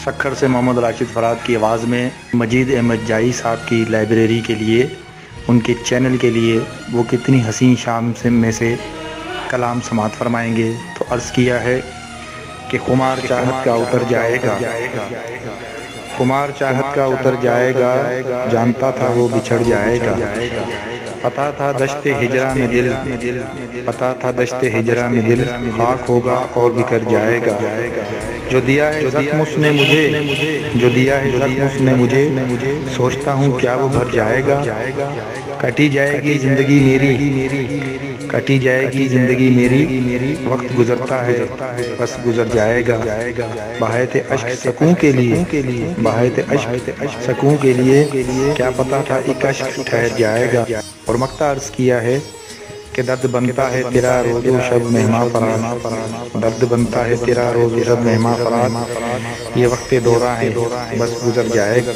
سکھر سے محمد راشد فراد کی آواز میں مجید احمد جائی صاحب کی لائبریری کے لیے، ان کے چینل کے لیے وہ کتنی حسین شام میں سے کلام سماعت فرمائیں گے۔ تو عرض کیا ہے کہ خمار چاہت کا اتر جائے گا، خمار چاہت کا اتر جائے گا، جانتا تھا وہ بچھڑ جائے گا، پتا تھا دشت ہجرا میں دل، پتا تھا دشت ہجرا میں دل خاک ہوگا اور بکھر جائے گا۔ جو دیا ہے زخم اس نے مجھے، جو دیا ہے زخم اس نے مجھے، سوچتا ہوں کیا وہ بھر جائے گا۔ کٹی جائے گی زندگی میری، کٹی جائے گی زندگی میری، وقت گزرتا ہے بس گزر جائے گا۔ بہایت اشک سکون کے لیے، بہایت اشک سکون کے لیے، کیا پتا تھا ایک اشک ٹھہر جائے گا۔ اور مکتا عرض کیا ہے کہ درد بنتا ہے تیرا روز و شب مہماں فرات، درد بنتا ہے تیرا روز و شب مہماں فرات، یہ وقت دورہ ہے بس گزر جائے گا۔